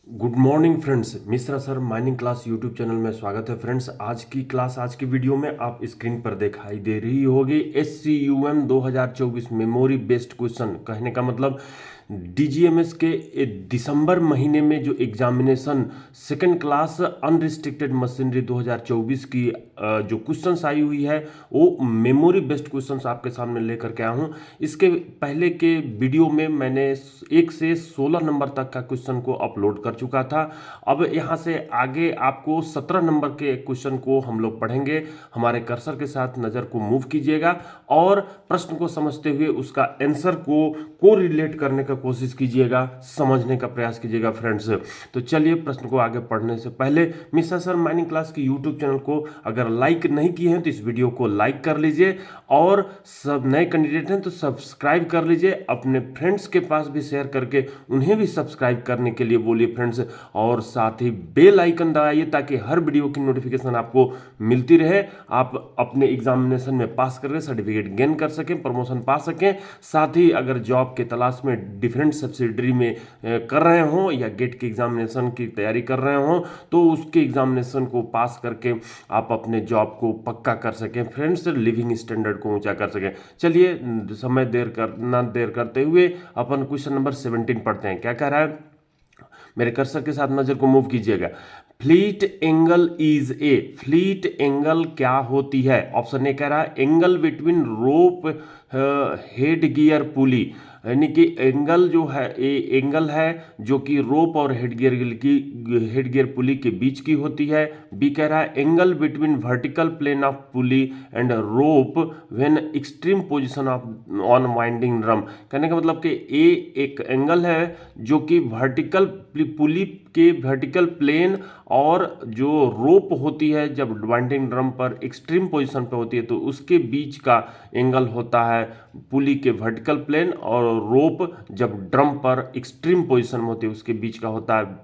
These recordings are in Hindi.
Good morning friends, Mishra sir mining class YouTube channel में स्वागत है। फ्रेंड्स, आज की वीडियो में आप स्क्रीन पर दिखाई दे रही होगी SCUM 2024 मेमोरी बेस्ड क्वेश्चन। कहने का मतलब DGMS के दिसंबर महीने में जो examination second class unrestricted machinery 2024 की जो क्वेश्चंस आई हुई है वो मेमोरी बेस्ड क्वेश्चंस आपके सामने लेकर के आया हूँ। इसके पहले के वीडियो में मैंने 1 से 16 नंबर तक का क्वेश्चन को अपलोड कर चुका था। अब यहाँ से आगे आपको 17 नंबर के क्वेश्चन को हम लोग पढ़ेंगे। हमारे कर्सर के साथ नज़र को मूव कीजिएगा और प्रश्न को समझते हुए उसका आंसर को रिलेट करने का कोशिश कीजिएगा, समझने का प्रयास कीजिएगा फ्रेंड्स। तो चलिए प्रश्न को आगे पढ़ने से पहले मिश्रा सर माइनिंग क्लास की यूट्यूब चैनल को अगर लाइक नहीं किए हैं तो इस वीडियो को लाइक कर लीजिए और सब नए कैंडिडेट हैं तो सब्सक्राइब कर लीजिए। अपने फ्रेंड्स के पास भी शेयर करके उन्हें भी सब्सक्राइब करने के लिए बोलिए फ्रेंड्स, और साथ ही बेल आइकन दबाइए ताकि हर वीडियो की नोटिफिकेशन आपको मिलती रहे। आप अपने एग्जामिनेशन में पास करके सर्टिफिकेट गेन कर सकें, प्रमोशन पा सकें। साथ ही अगर जॉब के तलाश में डिफरेंट सब्सिडरी में कर रहे हों या गेट के एग्जामिनेशन की तैयारी कर रहे हों तो उसके एग्जामिनेशन को पास करके आप अपने जॉब को पक्का कर सकें फ्रेंड्स, लिविंग स्टैंडर्ड को ऊंचा कर सकें। चलिए समय ना देर करते हुए अपन क्वेश्चन नंबर 17 पढ़ते हैं। क्या कह रहा है, मेरे कर्सर के साथ नजर को मूव कीजिएगा। Fleet angle is a, fleet angle क्या होती है? ऑप्शन ए कह रहा है एंगल बिटवीन रोप हेड गियर पुली, यानी कि एंगल जो है ये एंगल है जो कि रोप और हेड गियर पुली के बीच की होती है। बी कह रहा है angle between vertical plane of pulley and rope when extreme position of on winding drum. कहने का मतलब कि ए एक एंगल है जो कि वर्टिकल पुली के वर्टिकल प्लेन और जो रोप होती है जब वाइंडिंग ड्रम पर एक्सट्रीम पोजीशन पे होती है तो उसके बीच का एंगल होता है पुली के वर्टिकल प्लेन, और रोप जब ड्रम पर एक्सट्रीम पोजीशन में होती है उसके बीच का होता है।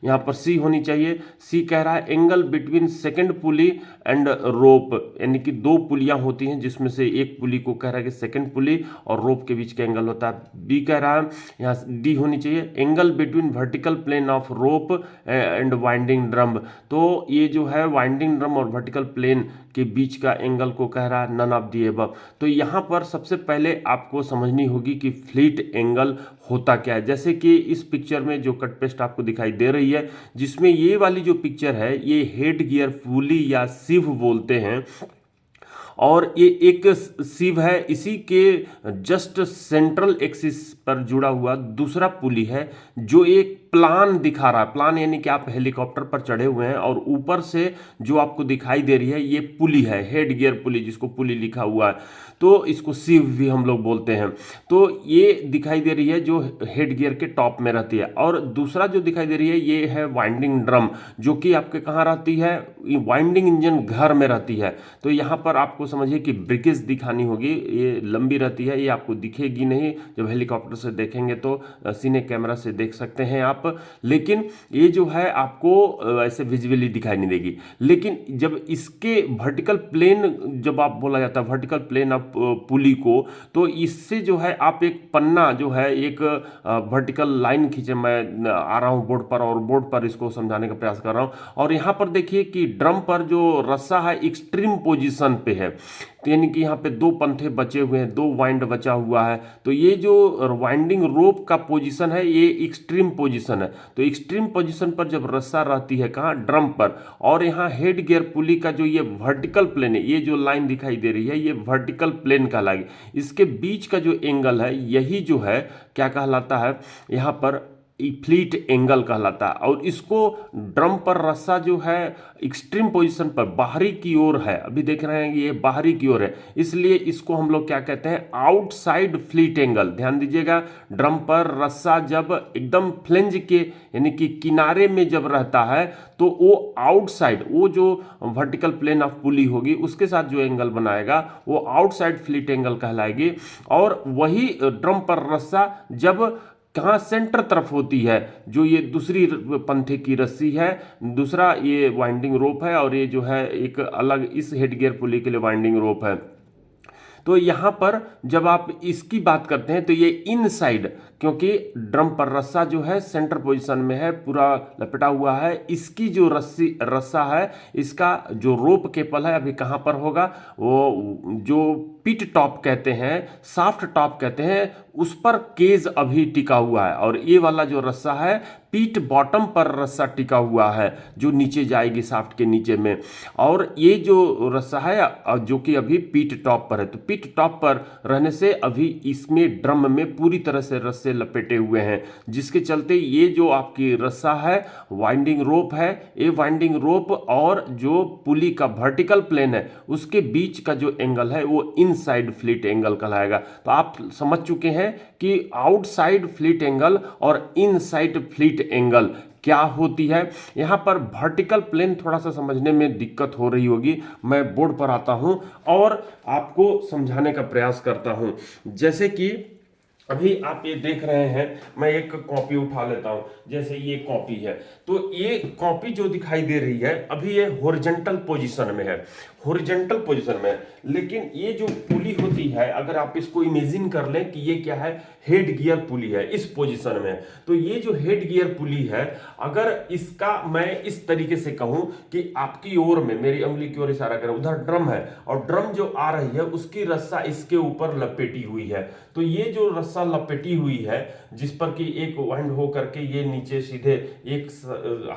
यहाँ पर सी होनी चाहिए। सी कह रहा है angle between second pulley and rope, यानी कि दो पुलियां होती हैं जिसमें से एक पुली को कह रहा है कि सेकंड पुली और रोप के बीच का एंगल होता है। बी कह रहा है यहाँ डी होनी चाहिए angle between vertical plane of rope and winding drum. तो ये जो है वाइंडिंग ड्रम और वर्टिकल प्लेन के बीच का एंगल को कह रहा है नन ऑफ दी अबव। तो यहाँ पर सबसे पहले आपको समझनी होगी कि फ्लीट एंगल होता क्या है। जैसे कि इस पिक्चर में जो कट पेस्ट आपको दिखाई दे रही है जिसमें ये वाली जो पिक्चर है ये हेड गियर पुली या सिव बोलते हैं, और ये एक सिव है। इसी के जस्ट सेंट्रल एक्सिस पर जुड़ा हुआ दूसरा पुली है जो एक प्लान दिखा रहा है। प्लान यानी कि आप हेलीकॉप्टर पर चढ़े हुए हैं और ऊपर से जो आपको दिखाई दे रही है ये पुली है, हेड गियर पुली जिसको पुली लिखा हुआ है, तो इसको सिव भी हम लोग बोलते हैं। तो ये दिखाई दे रही है जो हेड गियर के टॉप में रहती है, और दूसरा जो दिखाई दे रही है ये है वाइंडिंग ड्रम जो कि आपके कहाँ रहती है, वाइंडिंग इंजन घर में रहती है। तो यहाँ पर आपको समझिए कि ब्रिकेज दिखानी होगी, ये लंबी रहती है, ये आपको दिखेगी नहीं, जब हेलीकॉप्टर से देखेंगे तो सीने कैमरा से देख सकते हैं आप, लेकिन ये जो है आपको ऐसे विजुअली दिखाई नहीं देगी। लेकिन जब इसके वर्टिकल प्लेन जब आप बोला जाता है वर्टिकल प्लेन ऑफ पुली को, तो इससे जो है आप एक पन्ना जो है एक वर्टिकल लाइन खींचे। मैं आ रहा हूँ बोर्ड पर और बोर्ड पर इसको समझाने का प्रयास कर रहा हूँ, और यहाँ पर देखिए कि ड्रम पर जो रस्सा है एक्सट्रीम पोजीशन पे है, तो यानी कि यहाँ पे दो पंथे बचे हुए हैं, दो वाइंड बचा हुआ है। तो ये जो वाइंडिंग रोप का पोजीशन है ये एक्सट्रीम पोजीशन है। तो एक्सट्रीम पोजीशन पर जब रस्सा रहती है कहाँ, ड्रम पर, और यहाँ हेड गियर पुली का जो ये वर्टिकल प्लेन है, ये जो लाइन दिखाई दे रही है ये वर्टिकल प्लेन कहलाएगी। इसके बीच का जो एंगल है यही जो है क्या कहलाता है, यहाँ पर फ्लीट एंगल कहलाता है। और इसको ड्रम पर रस्सा जो है एक्सट्रीम पोजीशन पर बाहरी की ओर है, अभी देख रहे हैं कि ये बाहरी की ओर है, इसलिए इसको हम लोग क्या कहते हैं, आउटसाइड फ्लीट एंगल। ध्यान दीजिएगा, ड्रम पर रस्सा जब एकदम फ्लेंज के यानी कि किनारे में जब रहता है तो वो आउटसाइड, वो जो वर्टिकल प्लेन ऑफ पुली होगी उसके साथ जो एंगल बनाएगा वो आउटसाइड फ्लीट एंगल कहलाएगी। और वही ड्रम पर रस्सा जब कहाँ, सेंटर तरफ होती है, जो ये दूसरी पंथे की रस्सी है, दूसरा ये वाइंडिंग रोप है, और ये जो है एक अलग इस हेड गियर पुली के लिए वाइंडिंग रोप है। तो यहाँ पर जब आप इसकी बात करते हैं तो ये इनसाइड, क्योंकि ड्रम पर रस्सा जो है सेंटर पोजीशन में है, पूरा लपेटा हुआ है, इसकी जो रस्सा है, इसका जो रोप केबल है अभी कहाँ पर होगा, वो जो पिट टॉप कहते हैं, साफ्ट टॉप कहते हैं, उस पर केज अभी टिका हुआ है। और ये वाला जो रस्सा है पीट बॉटम पर रस्सा टिका हुआ है जो नीचे जाएगी साफ्ट के नीचे में। और ये जो रस्सा है जो कि अभी पीट टॉप पर है, तो पीट टॉप पर रहने से अभी इसमें ड्रम में पूरी तरह से रस्से लपेटे हुए हैं, जिसके चलते ये जो आपकी रस्सा है वाइंडिंग रोप है, ये वाइंडिंग रोप और जो पुली का वर्टिकल प्लेन है उसके बीच का जो एंगल है वो इनसाइड फ्लीट एंगल कहलाएगा। तो आप समझ चुके हैं कि आउटसाइड फ्लीट एंगल और इनसाइड फ्लीट एंगल क्या होती है। यहां पर वर्टिकल प्लेन थोड़ा सा समझने में दिक्कत हो रही होगी, मैं बोर्ड पर आता हूं और आपको समझाने का प्रयास करता हूं। जैसे कि अभी आप ये देख रहे हैं, मैं एक कॉपी उठा लेता हूं, जैसे ये कॉपी है, तो ये कॉपी जो दिखाई दे रही है अभी ये हॉरिजॉन्टल पोजीशन में है, हॉरिजॉन्टल पोजीशन में है। लेकिन ये जो पुली होती है, अगर आप इसको इमेजिन कर लें कि ये क्या है, हेड गियर पुली है इस पोजीशन में, तो ये जो हेड गियर पुली है, अगर इसका मैं इस तरीके से कहूं कि आपकी ओर में मेरी उंगली की ओर इशारा करें, उधर ड्रम है और ड्रम जो आ रही है उसकी रस्सा इसके ऊपर लपेटी हुई है, तो ये जो रस्सा लपेटी हुई है जिस पर कि एक वाइंड हो करके ये नीचे सीधे एक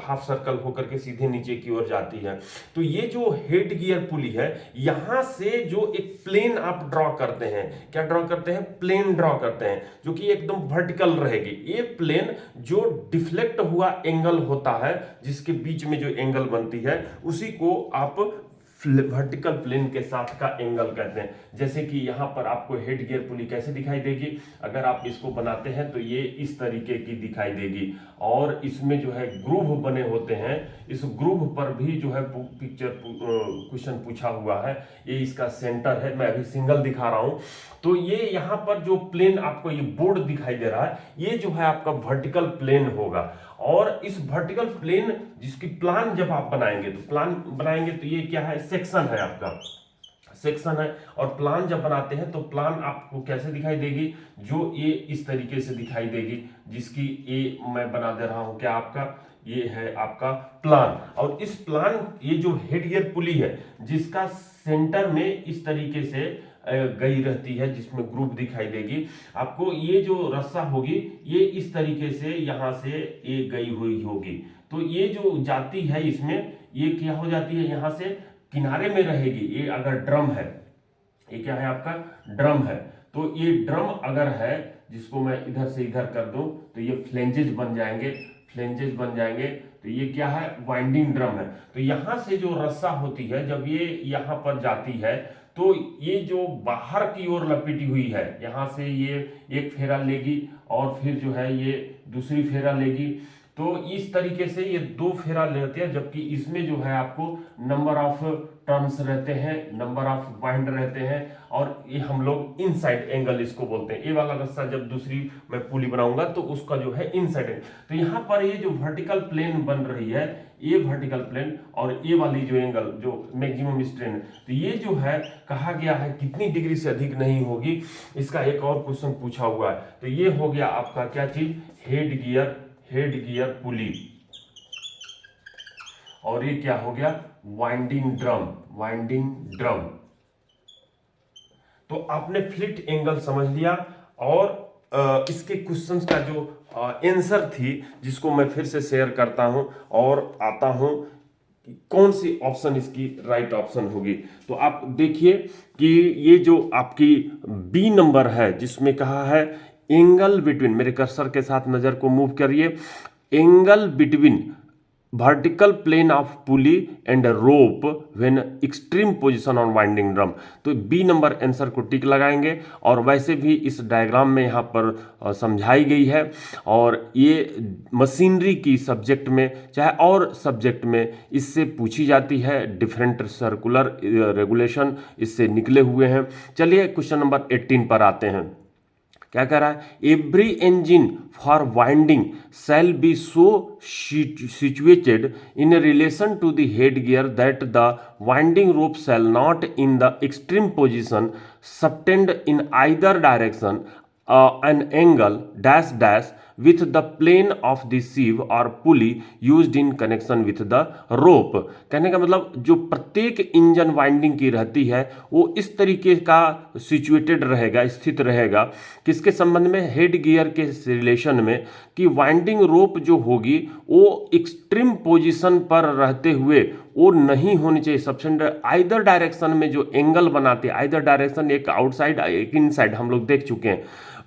हाफ सर्कल होकर के सीधे नीचे की ओर जाती है, तो ये जो हेड गियर पुली है, यहां से जो एक प्लेन आप ड्रॉ करते हैं, क्या ड्रॉ करते हैं, प्लेन ड्रॉ करते हैं जो कि एकदम वर्टिकल रहेगी। ये प्लेन जो डिफ्लेक्ट हुआ एंगल होता है, जिसके बीच में जो एंगल बनती है, उसी को आप वर्टिकल प्लेन के साथ का एंगल कहते हैं। जैसे कि यहां पर आपको हेड गियर पुली कैसे दिखाई देगी, अगर आप इसको बनाते हैं तो ये इस तरीके की दिखाई देगी, और इसमें जो है ग्रूव बने होते हैं, इस ग्रूव पर भी जो है पिक्चर क्वेश्चन पूछा हुआ है, ये इसका सेंटर है, मैं अभी सिंगल दिखा रहा हूं। तो ये यहां पर जो प्लेन आपको ये बोर्ड दिखाई दे रहा है, ये जो है आपका वर्टिकल प्लेन होगा। और इस वर्टिकल प्लेन जिसकी प्लान जब आप बनाएंगे, तो प्लान बनाएंगे तो ये क्या है, सेक्शन है, आपका सेक्शन है। और प्लान जब बनाते हैं तो प्लान आपको कैसे दिखाई देगी, जो ये इस तरीके से दिखाई देगी, जिसकी ये मैं बना दे रहा हूं, क्या आपका ये है आपका प्लान। और इस प्लान, ये जो हेड गियर पुली है जिसका सेंटर में इस तरीके से गई रहती है, जिसमें ग्रुप दिखाई देगी आपको, ये जो रस्सा होगी ये इस तरीके से यहां से ये गई हुई होगी, तो ये जो जाती है इसमें, ये क्या हो जाती है, यहां से किनारे में रहेगी। ये अगर ड्रम है, ये क्या है आपका ड्रम है, तो ये ड्रम अगर है, जिसको मैं इधर से इधर कर दूं तो ये फ्लेंजेस बन जाएंगे, फ्लेंजेस बन जाएंगे, तो ये क्या है, वाइंडिंग ड्रम है। तो यहां से जो रस्सा होती है, जब ये यहां पर जाती है, तो ये जो बाहर की ओर लपेटी हुई है, यहां से ये एक फेरा लेगी और फिर जो है ये दूसरी फेरा लेगी, तो इस तरीके से ये दो फेरा लेते हैं, जबकि इसमें जो है आपको नंबर ऑफ टर्न्स रहते हैं, नंबर ऑफ वाइंड रहते हैं, और ये हम लोग इनसाइड एंगल इसको बोलते हैं। ये वाला रस्सा जब दूसरी मैं पुली बनाऊंगा तो उसका जो है इनसाइड एंगल। तो यहाँ पर ये जो वर्टिकल प्लेन बन रही है, ये वर्टिकल प्लेन और ये वाली जो एंगल जो मैक्सिमम स्ट्रेन है, तो ये जो है कहा गया है कितनी डिग्री से अधिक नहीं होगी। इसका एक और क्वेश्चन पूछा हुआ है, तो ये हो गया आपका क्या चीज, हेड गियर पुली, और ये क्या हो गया, वाइंडिंग ड्रम। तो आपने फ्लिट एंगल समझ लिया, और इसके क्वेश्चंस का जो आंसर थी, जिसको मैं फिर से शेयर करता हूं और आता हूं कौन सी ऑप्शन इसकी राइट ऑप्शन होगी। तो आप देखिए कि ये जो आपकी बी नंबर है, जिसमें कहा है एंगल बिटवीन, मेरे कर्सर के साथ नजर को मूव करिए, angle between vertical plane of pulley and rope when extreme position on winding drum, तो बी नंबर आंसर को टिक लगाएंगे। और वैसे भी इस डायग्राम में यहाँ पर समझाई गई है, और ये मशीनरी की सब्जेक्ट में चाहे और सब्जेक्ट में इससे पूछी जाती है, डिफरेंट सर्कुलर रेगुलेशन इससे निकले हुए हैं। चलिए क्वेश्चन नंबर 18 पर आते हैं। क्या कह रहा है, every engine for winding shall be so situated in relation to the head gear that the winding rope shall not in the extreme position subtend in either direction an angle dash dash with the plane of the sieve or pulley used in connection with the rope। कहने का मतलब जो प्रत्येक इंजन वाइंडिंग की रहती है वो इस तरीके का सिचुएटेड रहेगा, स्थित रहेगा किसके संबंध में, हेड गियर के रिलेशन में, कि वाइंडिंग रोप जो होगी वो एक्सट्रीम पोजीशन पर रहते हुए वो नहीं होनी चाहिए। सबसेंडर आइदर डायरेक्शन में जो एंगल बनाते हैं, आइदर डायरेक्शन, एक आउटसाइड एक इनसाइड, हम लोग देख चुके हैं।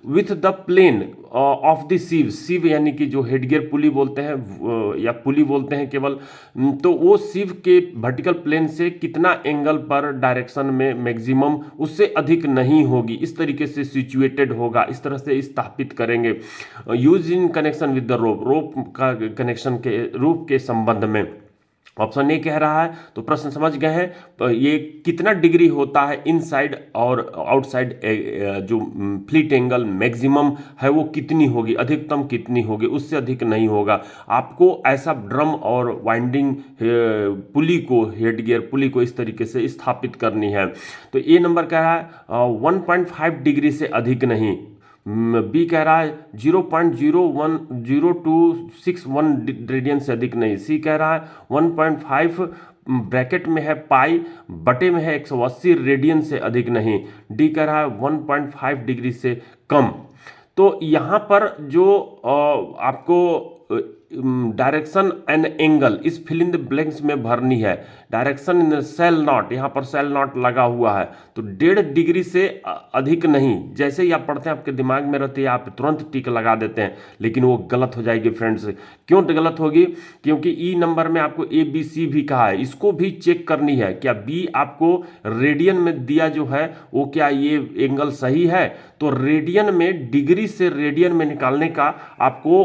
With the plane of the sheave, sheave यानी कि जो हेडगियर पुली बोलते हैं या पुली बोलते हैं केवल, तो वो सीव के वर्टिकल प्लेन से कितना एंगल पर डायरेक्शन में मैक्सिमम उससे अधिक नहीं होगी, इस तरीके से सिचुएटेड होगा, इस तरह से स्थापित करेंगे। Use in connection with the rope, rope का कनेक्शन के, रोप के संबंध में। ऑप्शन ए कह रहा है, तो प्रश्न समझ गए हैं। तो ये कितना डिग्री होता है इनसाइड और आउटसाइड, जो फ्लीट एंगल मैक्सिमम है वो कितनी होगी, अधिकतम कितनी होगी, उससे अधिक नहीं होगा। आपको ऐसा ड्रम और वाइंडिंग पुली को, हेड गियर पुली को इस तरीके से स्थापित करनी है। तो ए नंबर कह रहा है 1.5 डिग्री से अधिक नहीं। बी कह रहा है 0.010261 रेडियन से अधिक नहीं। सी कह रहा है 1.5 ब्रैकेट में है पाई बटे में है 180 रेडियन से अधिक नहीं। डी कह रहा है 1.5 डिग्री से कम। तो यहाँ पर जो आपको डायरेक्शन एंड एंगल इस फिल इन द ब्लैंक्स में भरनी है। डायरेक्शन इन सेल नॉट, यहाँ पर सेल नॉट लगा हुआ है, तो 1.5 डिग्री से अधिक नहीं। जैसे ही आप पढ़ते हैं आपके दिमाग में रहती है, आप तुरंत टिक लगा देते हैं, लेकिन वो गलत हो जाएगी फ्रेंड्स। क्यों गलत होगी? क्योंकि ई नंबर में आपको ए बी सी भी कहा है, इसको भी चेक करनी है। क्या बी आपको रेडियन में दिया जो है वो क्या ये एंगल सही है? तो रेडियन में, डिग्री से रेडियन में निकालने का आपको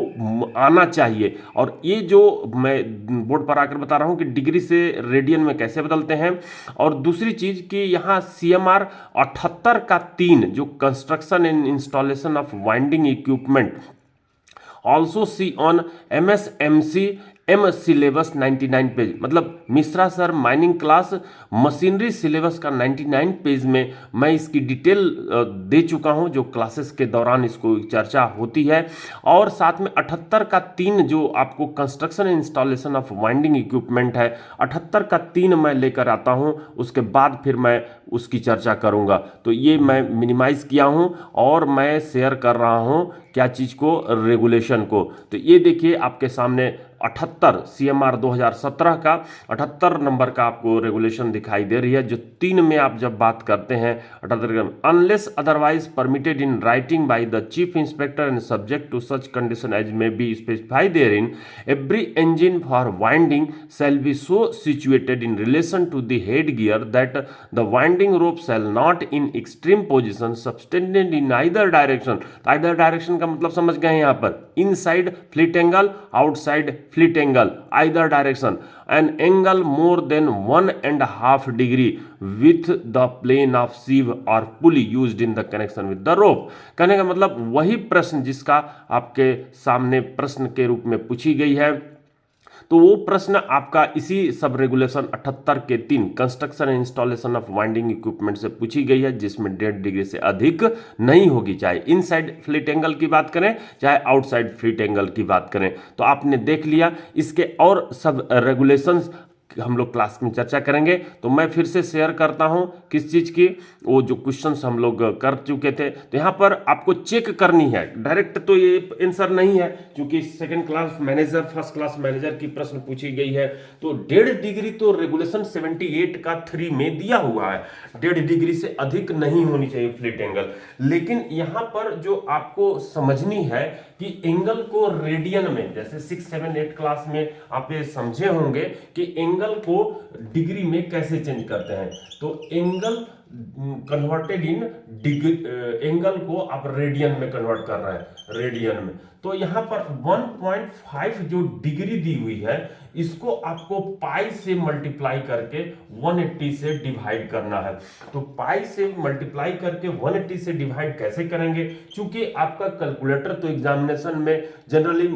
आना चाहिए। और ये जो मैं बोर्ड पर आकर बता रहा हूं कि डिग्री से रेडियन में कैसे बदलते हैं। और दूसरी चीज कि यहां सीएमआर 78 का 3 जो construction and installation of winding equipment also see on MSMC M syllabus 99 page, मतलब Mishra sir mining class machinery syllabus का 99 पेज में मैं इसकी डिटेल दे चुका हूं, जो क्लासेस के दौरान इसको चर्चा होती है। और साथ में 78 का 3 जो आपको construction and installation of winding equipment है, 78 का 3 मैं लेकर आता हूं, उसके बाद फिर मैं उसकी चर्चा करूंगा। तो ये मैं मिनिमाइज किया हूं और मैं शेयर कर रहा हूं क्या चीज को, रेगुलेशन को। तो ये देखिए आपके सामने 78 सीएमआर 2017 का 78 नंबर का आपको रेगुलेशन दिखाई दे रही है, जो 3 में आप जब बात करते हैं 78, unless otherwise permitted in writing by the chief inspector and subject to such condition as may be specified therein, every engine for winding shall be so situated in relation to the head gear that the winding rope shall not in extreme position subtended in either direction. Either direction का मतलब समझ गए यहाँ पर, inside fleet angle, outside fleet angle, either direction, an angle more than 1.5 degree with the plane of sieve or pulley used in the connection with the rope। कहने का मतलब वही प्रश्न जिसका आपके सामने प्रश्न के रूप में पूछी गई है, तो वो प्रश्न आपका इसी सब रेगुलेशन 78 के 3 construction and installation of winding equipment से पूछी गई है, जिसमें 1.5 डिग्री से अधिक नहीं होगी, चाहे इनसाइड फ्लीट एंगल की बात करें चाहे आउटसाइड फ्लीट एंगल की बात करें। तो आपने देख लिया, इसके और सब रेगुलेशंस हम लोग क्लास में चर्चा करेंगे। तो मैं फिर से शेयर करता हूं किस चीज की, वो जो क्वेश्चंस हम लोग कर चुके थे। तो यहां पर आपको चेक करनी है, डायरेक्ट तो ये आंसर नहीं है, क्योंकि second class manager, first class manager की प्रश्न पूछी गई है। तो 1.5 डिग्री तो रेगुलेशन 78 का 3 में दिया हुआ है, 1.5 डिग्री से अधिक नहीं होनी चाहिए फ्लीट एंगल। लेकिन यहां पर जो आपको समझनी है कि एंगल को रेडियन में, जैसे 6, 7, 8 क्लास में आप ये समझे होंगे कि एंगल को डिग्री में कैसे चेंज करते हैं। तो angle converted in degree, angle को आप रेडियन में कन्वर्ट कर रहे हैं, रेडियन में। तो यहां पर 1.5 जो डिग्री दी हुई है, इसको आपको पाई से मल्टीप्लाई करके 180 से डिवाइड करना है। तो पाई से मल्टीप्लाई करके 180 से डिवाइड कैसे करेंगे? क्योंकि आपका कैलकुलेटर तो एग्जामिनेशन में जनरली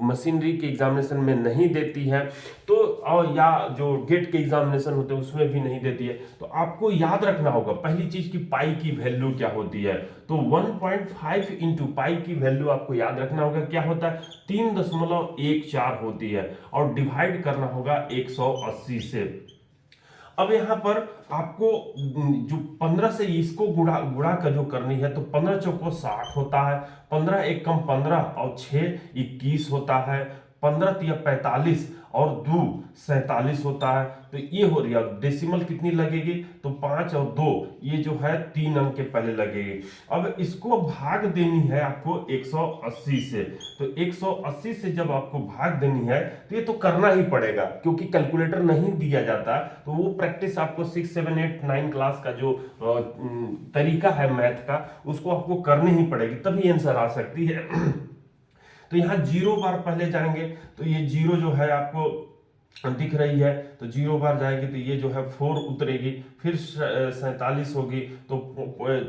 मशीनरी के एग्जामिनेशन में नहीं देती है, तो और या जो गेट के एग्जामिनेशन होते हैं उसमें भी नहीं देती है। तो आपको याद रखना होगा पहली चीज की पाई की वैल्यू क्या होती है। तो 1.5 इंटू पाई की वैल्यू आपको याद रखना होगा क्या होता है, 3.14 होती है, और डिवाइड करना होगा 180 से। अब यहाँ पर आपको जो 15 से इसको गुणा गुणा का जो करनी है, तो 15 चौको 60 होता है, 15 एक कम 15 और 6 21 होता है, 15 तिया 45 और 2 47 होता है। तो ये हो रही है। डेसिमल कितनी लगेगी, तो 5 और 2 ये जो है 3 अंक के पहले लगेगी। अब इसको भाग देनी है आपको 180 से। तो 180 से जब आपको भाग देनी है तो ये तो करना ही पड़ेगा, क्योंकि कैलकुलेटर नहीं दिया जाता। तो वो प्रैक्टिस आपको 6, 7, 8, 9 क्लास का जो तरीका है मैथ का, उसको आपको करनी ही पड़ेगी, तभी आंसर आ सकती है। तो यहाँ 0 बार पहले जाएंगे, तो ये 0 जो है आपको दिख रही है, तो 0 बार जाएगी तो ये जो है 4 उतरेगी, फिर 47 होगी, तो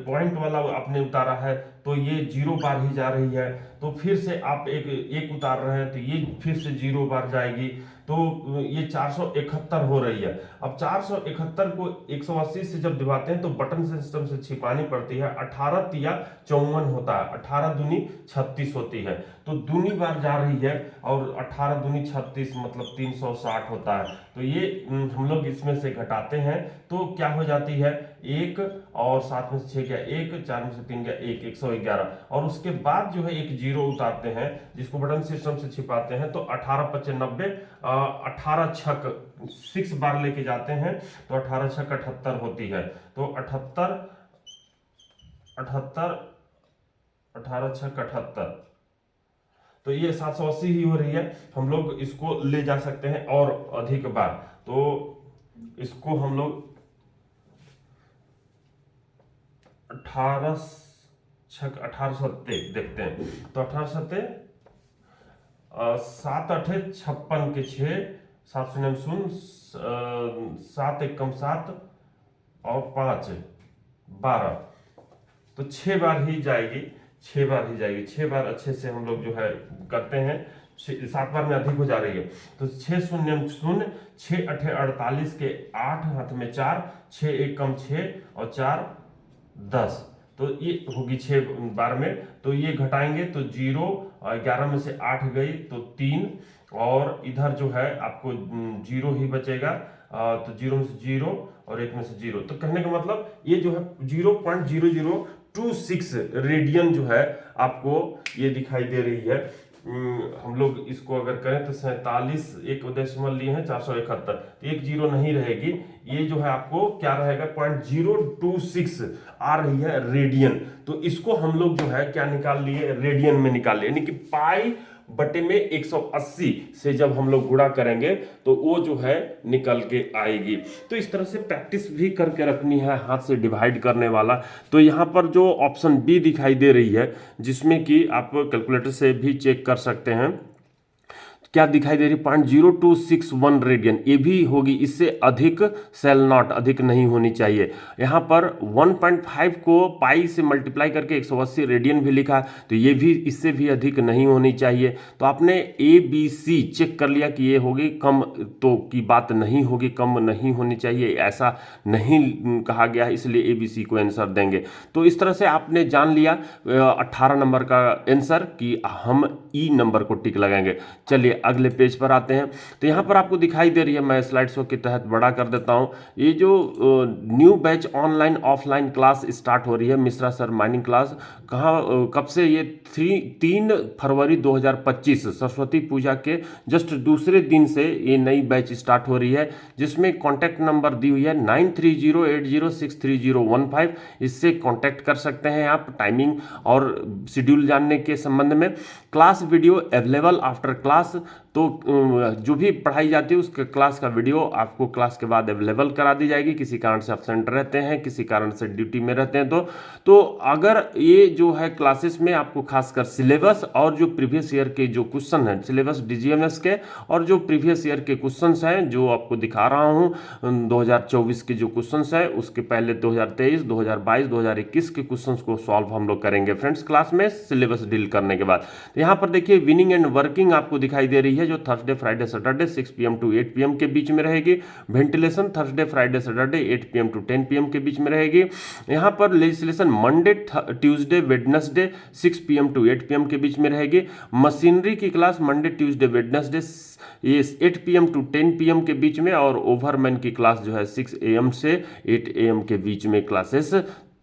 पॉइंट वाला आपने उतारा है तो ये 0 बार ही जा रही है। तो फिर से आप एक उतार रहे हैं तो ये फिर से 0 बार जाएगी, तो ये 471 हो रही है। अब 471 को 180 से जब दिवाते हैं तो बटन सिस्टम से छिपानी पड़ती है। 18 तिया 54 होता है, 18 दूनी 36 होती है, तो दूनी बार जा रही है, और 18 दूनी 36 मतलब 360 होता है। तो ये हम लोग इसमें से घटाते हैं तो क्या हो जाती है, 1 और 7 में से 6 गया 1, 4 में से 3 गया 1, 111। और उसके बाद जो है एक 0 उतारते हैं जिसको बटन सिस्टम से छिपाते हैं, तो 18 55 90, 18 छक 6 बार लेके जाते हैं, तो 18 छक 78 होती है। तो 78 78 18 छक 78, तो ये 780 ही हो रही है। हम लोग इसको ले जा सकते हैं और अधिक बार, तो इसको हम लोग 18 छक 18 सत्ते देखते हैं। तो 18 सत्ते 7 8 56 के 6, 7 शून्य शून्य, 7 एक कम 7 और 5 12, तो 6 बार ही जाएगी, 6 बार ही जाएगी। 6 बार अच्छे से हम लोग जो है करते हैं, 7 बार में अधिक हो जा रही है। तो 6 शून्य शून्य, 6 8 48 के 8 हाथ में 4, 6 एक कम 6 और 4 10, तो ये होगी 6 बार में। तो ये घटाएंगे तो 0, 11 में से 8 गई तो 3, और इधर जो है आपको 0 ही बचेगा, तो 0 में से 0 और 1 में से 0। तो कहने का मतलब ये जो है 0.0026 रेडियन जो है आपको ये दिखाई दे रही है। हम लोग इसको अगर करें तो 47 एक डेसिमल लिए हैं 471, तो एक 0 नहीं रहेगी, ये जो है आपको क्या रहेगा 0.026 आ रही है रेडियन। तो इसको हम लोग जो है क्या निकाल लिए, रेडियन में निकाल लिए, यानी कि पाई बटे में 180 से जब हम लोग गुणा करेंगे तो वो जो है निकल के आएगी। तो इस तरह से प्रैक्टिस भी करके रखनी है हाथ से डिवाइड करने वाला। तो यहाँ पर जो ऑप्शन बी दिखाई दे रही है, जिसमें कि आप कैलकुलेटर से भी चेक कर सकते हैं, क्या दिखाई दे रही, 0.0261 रेडियन, ये भी होगी, इससे अधिक सेल नॉट, अधिक नहीं होनी चाहिए। यहाँ पर 1.5 को पाई से मल्टीप्लाई करके 180 रेडियन भी लिखा, तो ये भी इससे भी अधिक नहीं होनी चाहिए। तो आपने ABC चेक कर लिया कि ये होगी कम, तो की बात नहीं होगी, कम नहीं होनी चाहिए, ऐसा नहीं कहा गया है, इसलिए ABC को आंसर देंगे। तो इस तरह से आपने जान लिया 18 नंबर का आंसर कि हम ई नंबर को टिक लगाएंगे। चलिए अगले पेज पर आते हैं। तो यहाँ पर आपको दिखाई दे रही है, मैं स्लाइड शो के तहत बड़ा कर देता हूँ, ये जो new batch online offline class start हो रही है, मिश्रा सर माइनिंग क्लास, कहाँ कब से, ये 3 फरवरी 2025 सरस्वती पूजा के जस्ट दूसरे दिन से ये नई बैच स्टार्ट हो रही है, जिसमें कॉन्टैक्ट नंबर दी हुई है 9308063015। इससे कॉन्टैक्ट कर सकते हैं आप टाइमिंग और शेड्यूल जानने के संबंध में। Class video available after class, तो जो भी पढ़ाई जाती है उसके क्लास का वीडियो आपको क्लास के बाद अवेलेबल करा दी जाएगी। किसी कारण से एब्सेंट रहते हैं, किसी कारण से ड्यूटी में रहते हैं, तो अगर ये जो है क्लासेस में आपको खासकर सिलेबस और जो प्रीवियस ईयर के जो क्वेश्चन हैं, सिलेबस DGMS के और जो प्रीवियस ईयर के क्वेश्चन हैं जो आपको दिखा रहा हूँ 2024 के जो क्वेश्चन है, उसके पहले 2023, 2022, 2021 के क्वेश्चन को सॉल्व हम लोग करेंगे फ्रेंड्स क्लास में, सिलेबस डील करने के बाद। यहाँ पर देखिए विनिंग एंड वर्किंग आपको दिखाई दे रही है, जो Thursday Friday Saturday 6 PM to 8 PM के बीच में रहेगी। Ventilation Thursday Friday Saturday 8 PM to 10 PM के बीच में रहेगी। यहाँ पर legislation Monday Tuesday Wednesday 6 PM to 8 PM के बीच में रहेगी। मशीनरी की क्लास मंडे ट्यूसडे वेडनेसडे ये 8 PM to 10 PM के बीच में, और ओवरमैन की क्लास जो है 6 AM से 8 AM के बीच में क्लासेस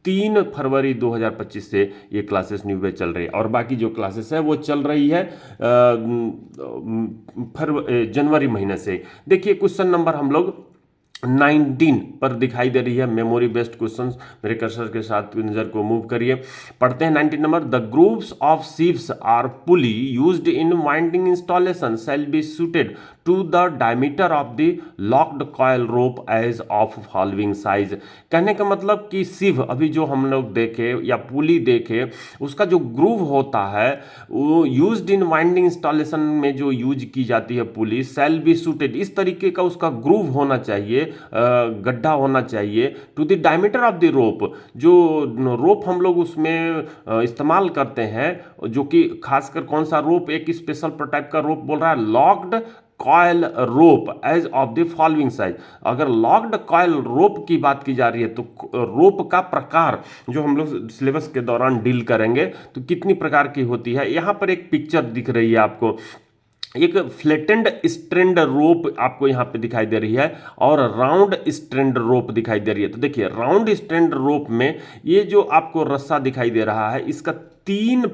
3 फरवरी 2025 से ये क्लासेस न्यू बैच चल रही है। और बाकी जो क्लासेस है वो चल रही है जनवरी महीने से। देखिए क्वेश्चन नंबर हम लोग 19 पर दिखाई दे रही है, मेमोरी बेस्ड क्वेश्चंस। मेरे कर्सर के साथ नजर को मूव करिए, पढ़ते हैं 19 number. The groups of sheaves are pulley used in winding installation shall be suited to the diameter of the locked coil rope as of following size. कहने का मतलब कि शिव अभी जो हम लोग देखे या पुली देखे, उसका जो ग्रूव होता है वो यूज्ड इन वाइंडिंग इंस्टॉलेशन में जो यूज की जाती है पुली, शैल बी सूटेड, इस तरीके का उसका ग्रूव होना चाहिए, गड्ढा होना चाहिए, to the diameter of the rope, जो रोप हम लोग उसमें इस्तेमाल करते हैं, जो कि खासकर कौन सा रोप, एक स्पेशल टाइप का रोप बोल रहा है, locked coil rope as of the following size. अगर लॉक्ड कॉयल रोप की बात की जा रही है तो रोप का प्रकार जो हम लोग सिलेबस के दौरान डील करेंगे तो कितनी प्रकार की होती है। यहां पर एक पिक्चर दिख रही है आपको, एक फ्लैटेंड स्ट्रैंड रोप आपको यहां पे दिखाई दे रही है और राउंड स्ट्रैंड रोप दिखाई दे रही है। तो देखिए राउंड स्ट्रैंड रोप में ये जो आपको रस्सा दिखाई दे रहा है, इसका 3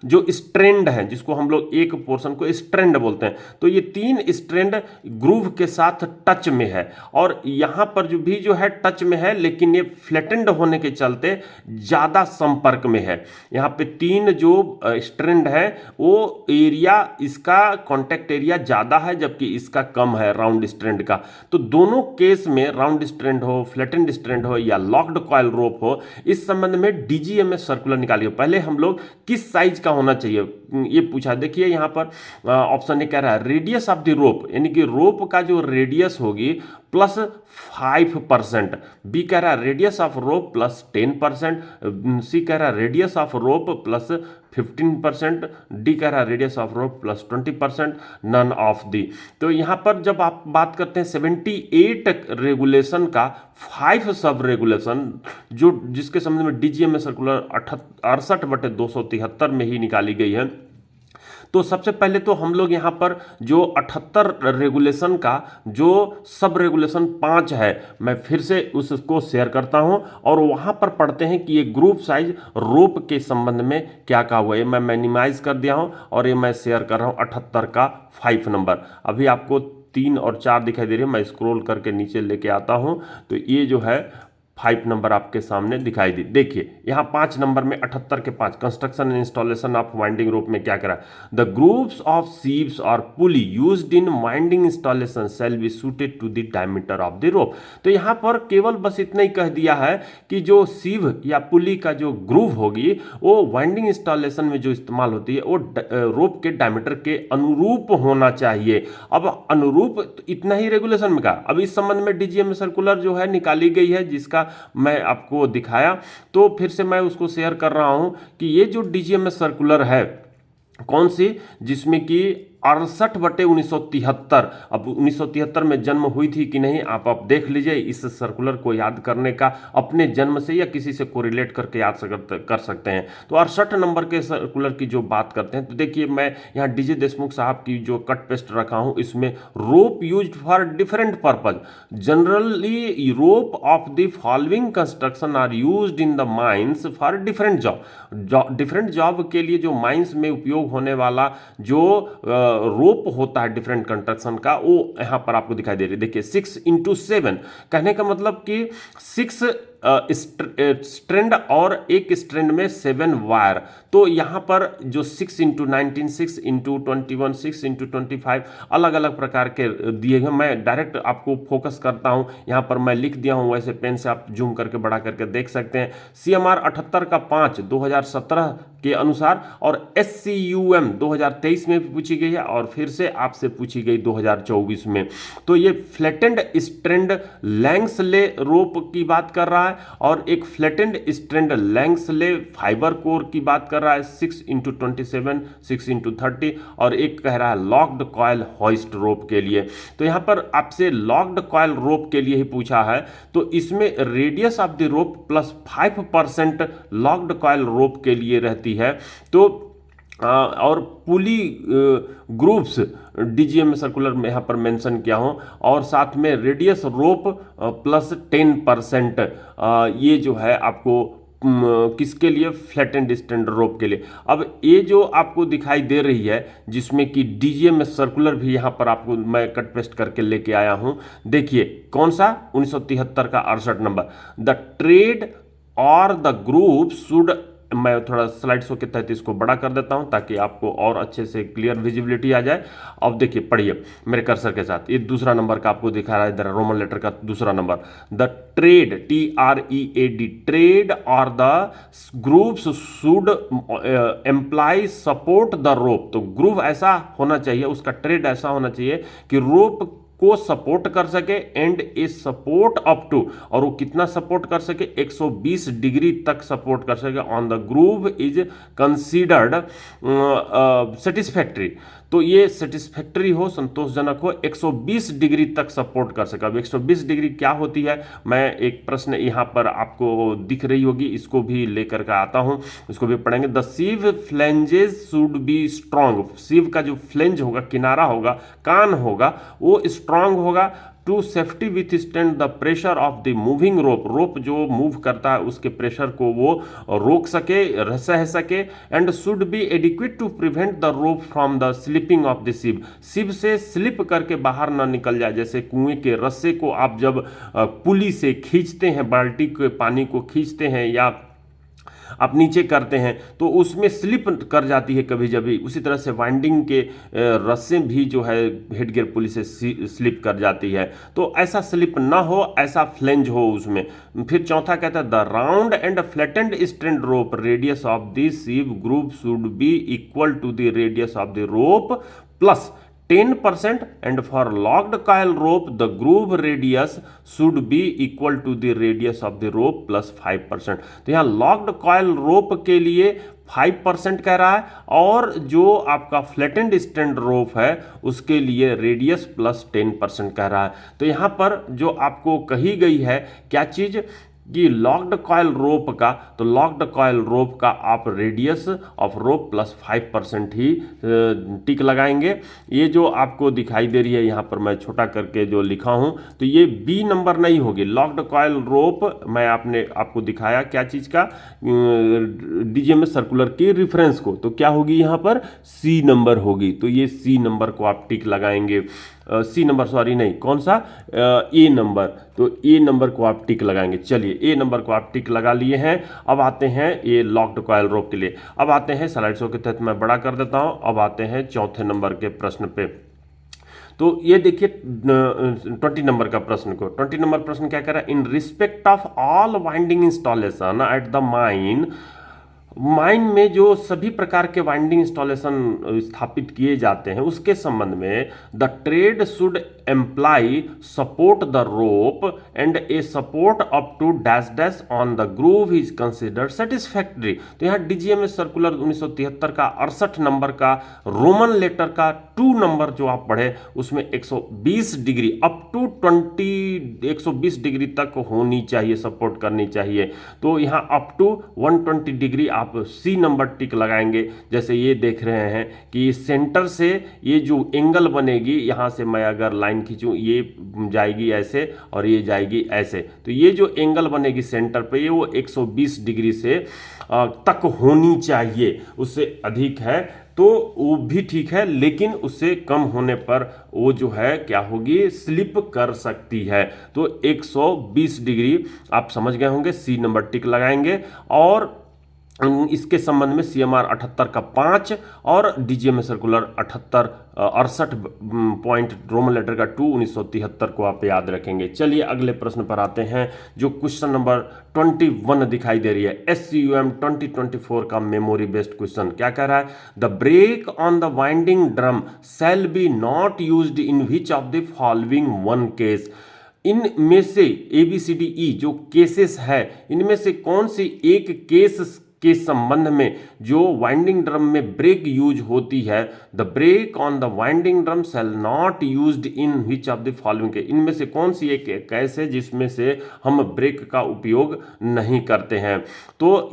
जो स्ट्रैंड है, जिसको हम लोग एक पोर्शन को स्ट्रैंड बोलते हैं, तो ये 3 स्ट्रैंड ग्रूव के साथ टच में है, और यहां पर जो भी जो है टच में है, लेकिन ये फ्लैटेंड होने के चलते ज्यादा संपर्क में है। यहां पे 3 जो स्ट्रैंड है वो एरिया, इसका कॉन्टेक्ट एरिया ज्यादा है जबकि इसका कम है राउंड स्ट्रैंड का। तो दोनों केस में राउंड स्ट्रैंड हो, फ्लैटेंड स्ट्रैंड हो या लॉक्ड कॉयल रोप हो, इस संबंध में डीजीएमएस सर्कुलर निकालिए। पहले हम लोग किस साइज का होना चाहिए ये पूछा। देखिए यहां पर ऑप्शन ए कह रहा है रेडियस ऑफ द रोप, यानी कि रोप का जो रेडियस होगी प्लस 5%। बी कह रहा है radius of rope plus 10%। C कह रहा है radius of rope plus 15%। D कह रहा है radius of rope plus 20%। None of the. तो यहां पर जब आप बात करते हैं 78 रेगुलेशन का 5 सब रेगुलेशन, जो जिसके संबंध में डीजीएमएस सर्कुलर 68/273 में ही निकाली गई है, तो सबसे पहले तो हम लोग यहां पर जो 78 रेगुलेशन का जो सब रेगुलेशन 5 है, मैं फिर से उसको शेयर करता हूं और वहां पर पढ़ते हैं कि ये ग्रुप साइज रोप के संबंध में क्या कहा हुआ है। मैं मिनिमाइज कर दिया हूं और ये मैं शेयर कर रहा हूं 78 का 5 नंबर। अभी आपको 3 और 4 दिखाई दे रही है, मैं स्क्रॉल करके नीचे लेके आता हूं तो ये जो है 5 नंबर आपके सामने दिखाई दी। देखिए यहां 5 नंबर में 78 के 5 construction and installation of winding rope में क्या करा, द ग्रुप्स ऑफ शीव्स और pulley used in winding installation shall be suited to the diameter of the rope. तो यहां पर केवल बस इतना ही कह दिया है कि जो शीव या पुली का जो ग्रूव होगी वो वाइंडिंग इंस्टॉलेशन में जो इस्तेमाल होती है वो रोप के डायमीटर के अनुरूप होना चाहिए। अब अनुरूप इतना ही रेगुलेशन में कहा। अब इस संबंध में डीजीएम सर्कुलर जो है निकाली गई है, जिसका मैं आपको दिखाया, तो फिर से मैं उसको शेयर कर रहा हूं कि ये जो डीजीएमएस सर्कुलर है कौन सी, जिसमें कि 68/1973। अब 1973 में जन्म हुई थी कि नहीं आप देख लीजिए। इस सर्कुलर को याद करने का अपने जन्म से या किसी से कोरिलेट करके याद कर सकते हैं। तो 68 नंबर के सर्कुलर की जो बात करते हैं तो देखिए मैं यहाँ डीजे देशमुख साहब की जो कट पेस्ट रखा हूँ, इसमें rope used for different purpose, generally rope of the following construction are used in the mines for different job. Different job के लिए जो माइंस में उपयोग होने वाला जो रोप होता है डिफरेंट कंस्ट्रक्शन का, वो यहां पर आपको दिखाई दे रही है। देखिए 6x7 कहने का मतलब कि 6 स्ट्रैंड और एक स्ट्रैंड में 7 वायर। तो यहां पर जो 6x19, 6x21, 6x25 अलग अलग प्रकार के दिए गए। मैं डायरेक्ट आपको फोकस करता हूं, यहां पर मैं लिख दिया हूं, वैसे पेन से आप जूम करके बड़ा करके देख सकते हैं। CMR 78 का 5 2017 के अनुसार और SCUM 2023 में भी पूछी गई है और फिर से आपसे पूछी गई 2024 में। तो ये फ्लैटेंड स्ट्रैंड लैंग्स ले रोप की बात कर रहा रहा है, और एक फ्लैटेंड स्ट्रैंड लैंग्सले फाइबर कोर की बात कर रहा है 6x27, 6x30, और एक कह रहा है लॉक्ड कॉयल हॉइस्ट रोप के लिए। तो यहां पर आपसे लॉक्ड कॉयल रोप के लिए ही पूछा है, तो इसमें radius of the rope plus 5% locked coil rope के लिए रहती है। तो और पुली ग्रुप्स डीजीएम सर्कुलर में यहाँ पर मेंशन किया हूँ, और साथ में रेडियस रोप प्लस 10%, ये जो है आपको किसके लिए, फ्लैटेंड स्टैंड रोप के लिए। अब ये जो आपको दिखाई दे रही है जिसमें कि डीजीएम सर्कुलर भी यहाँ पर आपको मैं कट पेस्ट करके लेके आया हूँ, देखिए कौन सा 1973 का 68 नंबर, द ट्रेड और द ग्रुप शुड, मैं थोड़ा स्लाइड शो के तहत इसको बड़ा कर देता हूं ताकि आपको और अच्छे से क्लियर विजिबिलिटी आ जाए। अब देखिए पढ़िए मेरे कर्सर के साथ, ये दूसरा नंबर का आपको दिखा रहा है इधर, रोमन लेटर का दूसरा number, the tread TREAD, tread और the groups should employ support the rope. तो ग्रुप ऐसा होना चाहिए, उसका ट्रेड ऐसा होना चाहिए कि रोप को सपोर्ट कर सके, and a support up to, और वो कितना सपोर्ट कर सके, 120 डिग्री तक सपोर्ट कर सके, on the groove is considered satisfactory. तो ये सेटिस्फैक्ट्री हो, संतोषजनक हो, 120 डिग्री तक सपोर्ट कर सके। अब 120 डिग्री क्या होती है, मैं एक प्रश्न यहाँ पर आपको दिख रही होगी, इसको भी लेकर के आता हूँ, इसको भी पढ़ेंगे। The sheave flanges should be strong, sheave का जो फ्लेंज होगा, किनारा होगा, कान होगा, वो स्ट्रांग होगा, to safety withstand the pressure of the moving rope, rope जो मूव करता है उसके प्रेशर को वो रोक सके, सह सके, and should be adequate to prevent the rope from the slipping off the sheave, sheave से स्लिप करके बाहर ना निकल जाए। जैसे कुएं के रस्से को आप जब पुली से खींचते हैं, बाल्टी के पानी को खींचते हैं या आप नीचे करते हैं तो उसमें स्लिप कर जाती है कभी जभी, उसी तरह से वाइंडिंग के रस्से भी जो है हेड गियर पुली से स्लिप कर जाती है। तो ऐसा स्लिप ना हो, ऐसा फ्लेंज हो उसमें। फिर चौथा कहता है the round and flattened strand rope radius of the sheave groove should be equal to the radius of the rope plus 10%, and for locked coil rope the groove radius should be equal to the radius of the rope plus 5%। तो यहाँ locked coil rope के लिए 5% कह रहा है, और जो आपका फ्लैटेंड स्टैंड रोप है उसके लिए रेडियस प्लस 10% कह रहा है। तो यहाँ पर जो आपको कही गई है क्या चीज कि लॉक्ड कॉयल रोप का, तो लॉक्ड कॉयल रोप का आप रेडियस ऑफ रोप प्लस 5% ही टिक लगाएंगे। ये जो आपको दिखाई दे रही है यहाँ पर मैं छोटा करके जो लिखा हूँ, तो ये बी नंबर नहीं होगी। लॉक्ड कॉयल रोप मैं आपको दिखाया क्या चीज़ का, डीजीएमएस सर्कुलर के रेफरेंस को, तो क्या होगी यहाँ पर सी नंबर होगी। तो ये सी नंबर को आप टिक लगाएंगे, सी नंबर सॉरी नहीं, कौन सा, ए नंबर, तो ए नंबर को आप टिक लगाएंगे। चलिए ए नंबर को आप टिक लगा लिए हैं। अब आते हैं ये लॉक्ड कॉयल रोप के लिए, अब आते हैं स्लाइड शो के तहत मैं बड़ा कर देता हूं। अब आते हैं चौथे नंबर के प्रश्न पे। तो ये देखिए 20 नंबर का प्रश्न को, 20 नंबर प्रश्न क्या कह रहा है, in respect of all winding installation at the mine, mine में जो सभी प्रकार के वाइंडिंग इंस्टॉलेशन स्थापित किए जाते हैं उसके संबंध में the tread should employ support the rope and a support up to dash dash on the groove is considered satisfactory. तो यहाँ डीजीएमएस सर्कुलर 1973 का 68 नंबर का रोमन लेटर का 2 नंबर जो आप पढ़े उसमें 120 डिग्री अप टू 120 डिग्री तक होनी चाहिए, सपोर्ट करनी चाहिए। तो यहाँ अप टू 120 डिग्री आप सी नंबर टिक लगाएंगे। जैसे ये देख रहे हैं कि सेंटर से ये जो एंगल बनेगी, यहाँ से मैं अगर लाइन खींचूं, ये जाएगी ऐसे और ये जाएगी ऐसे, तो ये जो एंगल बनेगी सेंटर पे ये वो 120 डिग्री से तक होनी चाहिए। उससे अधिक है तो वो भी ठीक है, लेकिन उससे कम होने पर वो जो है क्या होगी, स्लिप कर सकती है। तो 120 डिग्री आप समझ गए होंगे, सी नंबर टिक लगाएंगे। और इसके संबंध में सीएमआर 78 का 5 और DGMS circular 68 point Roman letter का 2 1973 को आप याद रखेंगे। चलिए अगले प्रश्न पर आते हैं, जो क्वेश्चन नंबर 21 दिखाई दे रही है, SCUM 2024 का मेमोरी बेस्ड क्वेश्चन। क्या कह रहा है, the brake on the winding drum shall be not used in which of the following one case, इनमें से ABCDE जो केसेस है, इनमें से कौन सी एक केस के संबंध में जो वाइंडिंग ड्रम में ब्रेक यूज होती है, the brake on the winding drum shall not used in which of the following के, इनमें से कौन सी एक केस है जिसमें से हम ब्रेक का उपयोग नहीं करते हैं। तो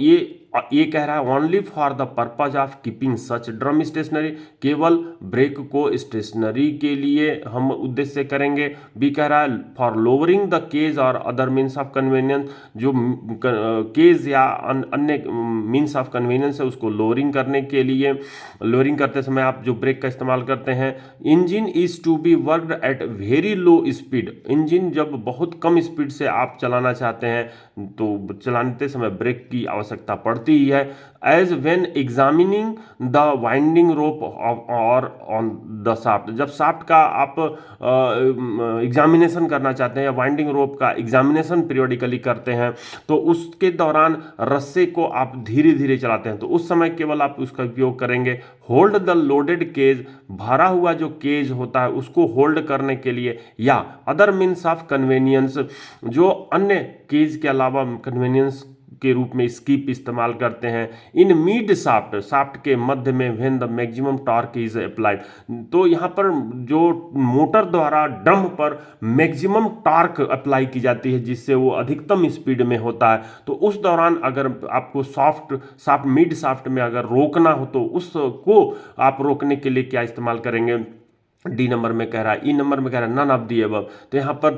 ये कह रहा है only for the purpose of keeping such drum stationary, केवल ब्रेक को स्टेशनरी के लिए हम उद्देश्य करेंगे। बी कह रहा है फॉर लोअरिंग द केज और अदर मीन्स ऑफ कन्वीनियंस, जो केज या अन्य मीन्स ऑफ कन्वीनियंस है उसको लोअरिंग करने के लिए, लोअरिंग करते समय आप जो ब्रेक का इस्तेमाल करते हैं। Engine is to be worked at very low speed, engine जब बहुत कम स्पीड से आप चलाना चाहते हैं तो चलाते समय ब्रेक की आवश्यकता पड़ती ही है। As when examining the winding rope और ऑन द शाफ्ट, जब शाफ्ट का आप एग्जामिनेशन करना चाहते हैं या वाइंडिंग रोप का एग्जामिनेशन पीरियोडिकली करते हैं तो उसके दौरान रस्से को आप धीरे धीरे चलाते हैं तो उस समय केवल आप उसका उपयोग करेंगे। होल्ड द लोडेड केज, भरा हुआ जो केज होता है उसको होल्ड करने के लिए, या अदर मीन्स ऑफ कन्वीनियंस, जो अन्य केज के अलावा कन्वीनियंस के रूप में स्कीप इस्तेमाल करते हैं। इन मिड शाफ्ट, शाफ्ट के मध्य में when the maximum torque is applied, तो यहाँ पर जो मोटर द्वारा ड्रम पर मैक्सिमम टॉर्क अप्लाई की जाती है जिससे वो अधिकतम स्पीड में होता है, तो उस दौरान अगर आपको शाफ्ट मिड शाफ्ट में अगर रोकना हो तो उसको आप रोकने के लिए क्या इस्तेमाल करेंगे। डी नंबर में कह रहा है, ई नंबर में कह रहा है नन ऑफ दी अबव, तो यहाँ पर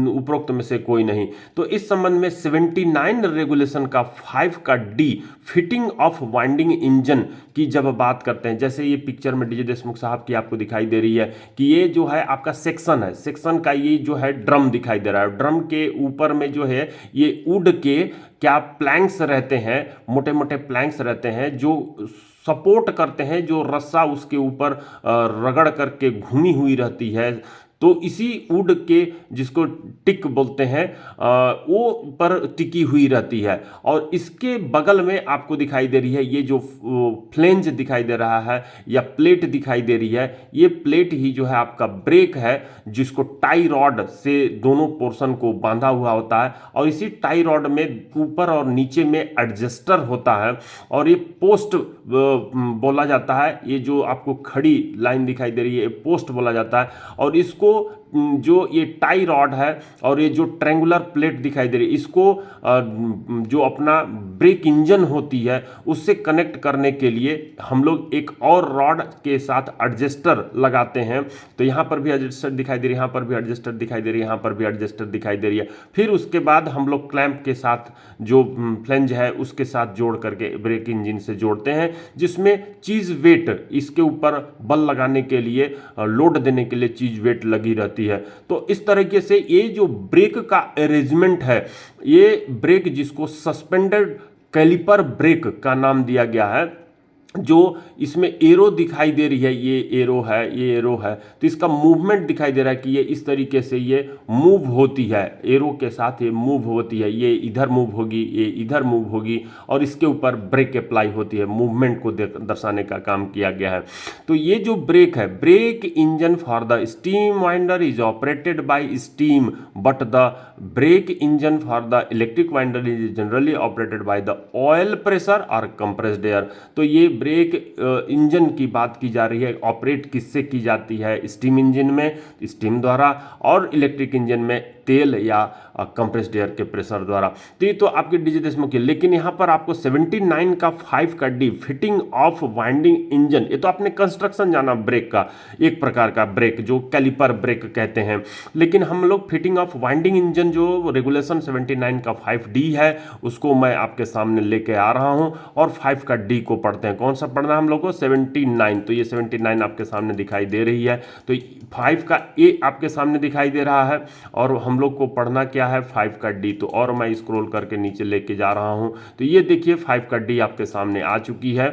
उपरोक्त में से कोई नहीं। तो इस संबंध में 79 रेगुलेशन का 5 का D fitting of winding engine की जब बात करते हैं, जैसे ये पिक्चर में डीजे देशमुख साहब की आपको दिखाई दे रही है कि ये जो है आपका सेक्शन है, सेक्शन का ये जो है ड्रम दिखाई दे रहा है, ड्रम के ऊपर में जो है ये वुड के क्या प्लैंक्स रहते हैं, मोटे मोटे प्लैंक्स रहते हैं जो सपोर्ट करते हैं, जो रस्सा उसके ऊपर रगड़ करके घूमी हुई रहती है, तो इसी वुड के जिसको टिक बोलते हैं वो पर टिकी हुई रहती है। और इसके बगल में आपको दिखाई दे रही है ये जो फ्लेंज दिखाई दे रहा है या प्लेट दिखाई दे रही है, ये प्लेट ही जो है आपका ब्रेक है जिसको टाई रॉड से दोनों पोर्शन को बांधा हुआ होता है और इसी टाई रॉड में ऊपर और नीचे में एडजस्टर होता है और ये पोस्ट बोला जाता है। ये जो आपको खड़ी लाइन दिखाई दे रही है पोस्ट बोला जाता है और इसको जो ये टाई रॉड है और ये जो ट्रायंगुलर प्लेट दिखाई दे रही है इसको जो अपना ब्रेक इंजन होती है उससे कनेक्ट करने के लिए हम लोग एक और रॉड के साथ एडजस्टर लगाते हैं। तो यहाँ पर भी एडजस्टर दिखाई दे रही है, यहाँ पर भी एडजस्टर दिखाई दे रही है, यहाँ पर भी एडजस्टर दिखाई दे रही है। फिर उसके बाद हम लोग क्लैंप के साथ जो फ्लेंज है उसके साथ जोड़ करके ब्रेक इंजन से जोड़ते हैं जिसमें चीज वेट इसके ऊपर बल लगाने के लिए लोड देने के लिए चीज वेट लगी रहती है। तो इस तरीके से ये जो ब्रेक का अरेंजमेंट है, ये ब्रेक जिसको सस्पेंडेड कैलिपर ब्रेक का नाम दिया गया है, जो इसमें एरो दिखाई दे रही है, ये एरो है, ये एरो है, तो इसका मूवमेंट दिखाई दे रहा है कि ये इस तरीके से ये मूव होती है, एरो के साथ ये मूव होती है, ये इधर मूव होगी, ये इधर मूव होगी और इसके ऊपर ब्रेक अप्लाई होती है, मूवमेंट को दर्शाने का काम किया गया है। तो ये जो ब्रेक है, brake engine for the steam winder is operated by steam but the brake engine for the electric winder is generally operated by the oil pressure और कंप्रेस्ड एयर। तो ये ब्रेक इंजन की बात की जा रही है, ऑपरेट किससे की जाती है, स्टीम इंजन में स्टीम द्वारा और इलेक्ट्रिक इंजन में तेल या कंप्रेस्ड एयर के प्रेशर द्वारा। तो ये तो आपके डीजे देशमुख की, लेकिन यहाँ पर आपको 79 का 5 का D fitting of winding engine, ये तो आपने कंस्ट्रक्शन जाना ब्रेक का, एक प्रकार का ब्रेक जो कैलिपर ब्रेक कहते हैं, लेकिन हम लोग फिटिंग ऑफ वाइंडिंग इंजन जो रेगुलेशन 79 का 5 डी है उसको मैं आपके सामने लेके आ रहा हूँ और 5 का डी को पढ़ते हैं। कौन सा पढ़ना है हम लोग को? 79। तो ये 79 आपके सामने दिखाई दे रही है, तो 5 का ए आपके सामने दिखाई दे रहा है और हम लोग को पढ़ना क्या है? 5 का डी। तो और मैं स्क्रॉल करके नीचे लेके जा रहा हूं, तो ये देखिए 5 का डी आपके सामने आ चुकी है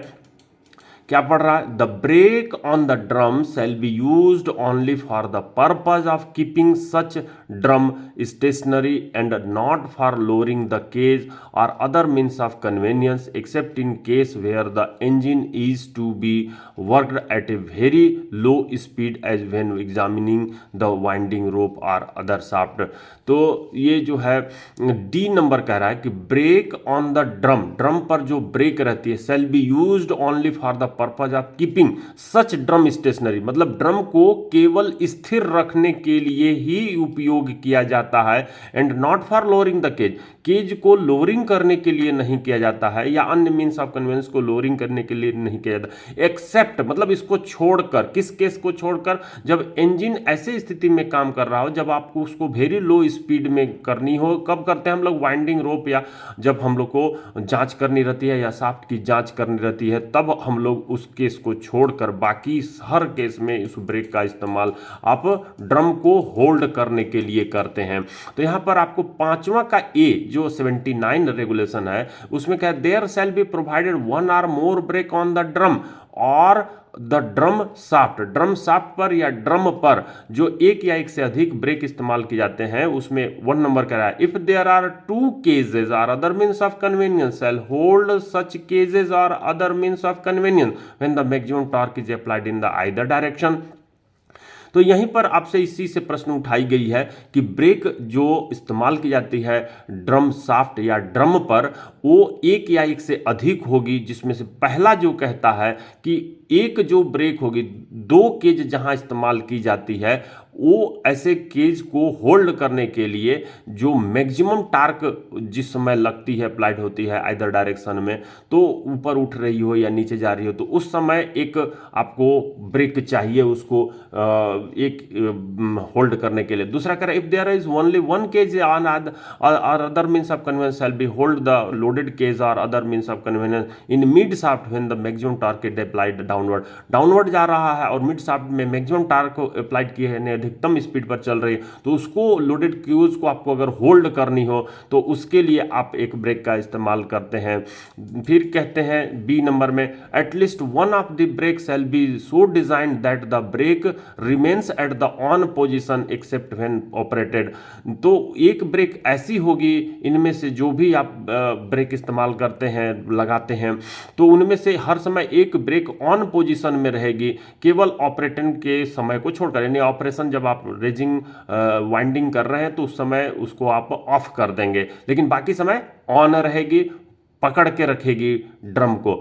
क्या पढ़ रहा है? The brake on the drum shall be used only for the purpose of keeping such drum stationary and not for lowering the cage or other means of convenience except in case where the engine is to be worked at a very low speed as when examining the winding rope or other shaft। तो ये जो है डी नंबर कह रहा है कि brake on the drum, drum पर जो ब्रेक रहती है, shall be used only for the purpose of keeping such drum stationary, मतलब ड्रम को केवल स्थिर रखने के लिए ही उपयोग किया जाता है, and not for lowering the cage, cage को लोअरिंग करने के लिए नहीं किया जाता है, या अन्य मीन्स ऑफ कन्वेंस को लोअरिंग करने के लिए नहीं किया जाता, एक्सेप्ट मतलब इसको छोड़कर, किस केस को छोड़कर? जब इंजन ऐसे स्थिति में काम कर रहा हो जब आपको उसको वेरी लो स्पीड में करनी हो। कब करते हैं हम लोग? वाइंडिंग रोप, या जब हम लोग को जांच करनी रहती है या शाफ्ट की जांच करनी रहती है, तब हम लोग उस केस को छोड़कर बाकी हर केस में इस ब्रेक का इस्तेमाल आप ड्रम को होल्ड करने के लिए करते हैं। तो यहां पर आपको पांचवा का ए जो 79 रेगुलेशन है उसमें क्या है? There shall be provided one or more brake on the drum और the drum shaft, drum shaft पर या ड्रम पर जो एक या एक से अधिक ब्रेक इस्तेमाल किए जाते हैं उसमें 1 नंबर कह रहा है, इफ देयर आर 2 केजेस और other means of convenience shall hold such cages और other means of convenience when the maximum torque is applied in the either direction. तो यहीं पर आपसे इसी से प्रश्न उठाई गई है कि ब्रेक जो इस्तेमाल की जाती है ड्रम शाफ्ट या ड्रम पर, वो एक या एक से अधिक होगी, जिसमें से पहला जो कहता है कि एक जो ब्रेक होगी, 2 केज जहां इस्तेमाल की जाती है, वो ऐसे केज को होल्ड करने के लिए जो मैक्सिमम टार्क जिस समय लगती है, अप्लाइड होती है आइदर डायरेक्शन में, तो ऊपर उठ रही हो या नीचे जा रही हो, तो उस समय एक आपको ब्रेक चाहिए उसको एक होल्ड करने के लिए। दूसरा कह रहा है, if there is only 1 cage on और other means of conveyance shall be hold the loaded cage और other means of conveyance in mid shaft when the maximum torque is applied downward, downward जा रहा है और मिड शाफ्ट में मैक्सिमम टार्क को अप्लाइड किए हैं, अधिकतम स्पीड पर चल रही है, तो उसको लोडेड क्यूज को आपको अगर होल्ड करनी हो तो उसके लिए आप एक ब्रेक का इस्तेमाल करते हैं। फिर कहते हैं बी नंबर में, at least one of the brake shall be so designed that the brake remains at the on position except when operated. तो एक ब्रेक ऐसी होगी, इनमें से जो भी आप ब्रेक इस्तेमाल करते हैं, लगाते हैं, तो उनमें से हर समय एक ब्रेक ऑन पोजिशन में रहेगी, केवल ऑपरेशन के समय को छोड़कर, यानी ऑपरेशन जब आप रेजिंग वाइंडिंग कर रहे हैं तो उस समय उसको आप ऑफ कर देंगे, लेकिन बाकी समय ऑन रहेगी, पकड़ के रखेगी ड्रम को।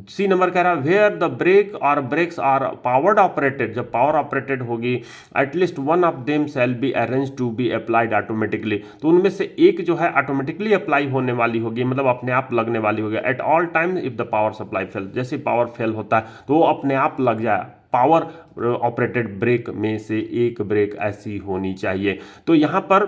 सी नंबर कह रहा है, वेयर द ब्रेक और ब्रेक्स आर पावर्ड ऑपरेटेड, जब पावर ऑपरेटेड होगी, at least one of them shall be arrange to be applied automatically, तो उनमें से एक जो है ऑटोमेटिकली अप्लाई होने वाली होगी, मतलब अपने आप लगने वाली होगी। At all time if the power supply fail, जैसे पावर फेल होता है तो वो अपने आप लग जाए। पावर ऑपरेटेड ब्रेक में से एक ब्रेक ऐसी होनी चाहिए। तो यहां पर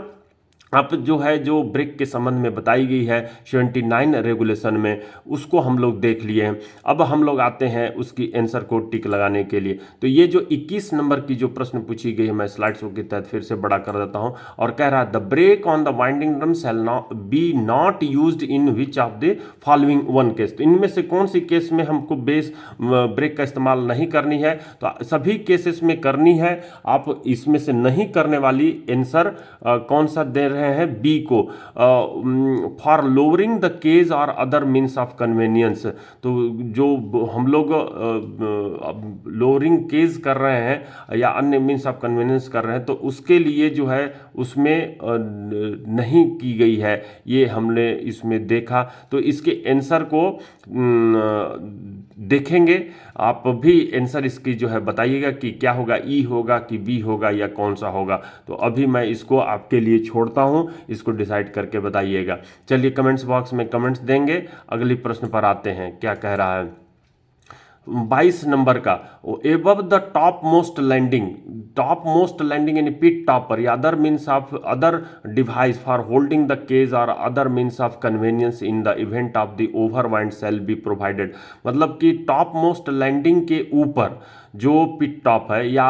अब जो है जो ब्रेक के संबंध में बताई गई है 79 रेगुलेशन में, उसको हम लोग देख लिए हैं। अब हम लोग आते हैं उसकी आंसर को टिक लगाने के लिए। तो ये जो 21 नंबर की जो प्रश्न पूछी गई है, मैं स्लाइड शो के तहत फिर से बड़ा कर देता हूं, और कह रहा है, the brake on the winding drum shall be not used in which of the following 1 case. तो इनमें से कौन सी केस में हमको बेस ब्रेक का इस्तेमाल नहीं करनी है? तो सभी केसेस में करनी है। आप इसमें से नहीं करने वाली आंसर कौन सा दे रहे हैं? बी को, फॉर लोअरिंग द केज और अदर मीन्स ऑफ कन्वेनियंस। तो जो हम लोग लोअरिंग केज कर रहे हैं या अन्य मीन्स ऑफ कन्वेनियंस कर रहे हैं, तो उसके लिए जो है उसमें नहीं की गई है, ये हमने इसमें देखा। तो इसके आंसर को देखेंगे, आप भी आंसर इसकी जो है बताइएगा कि क्या होगा, ई होगा कि बी होगा या कौन सा होगा। तो अभी मैं इसको आपके लिए छोड़ता हूं, इसको डिसाइड करके बताइएगा। चलिए कमेंट्स बॉक्स में कमेंट्स देंगे। अगली प्रश्न पर आते हैं, क्या कह रहा है 22 नंबर का, above the top most landing, top most landing यानी पिट टॉप पर, या other means of other device for holding the cage और other means of convenience in the event of the overwind shall be provided. मतलब कि टॉप मोस्ट लैंडिंग के ऊपर जो पिट टॉप है या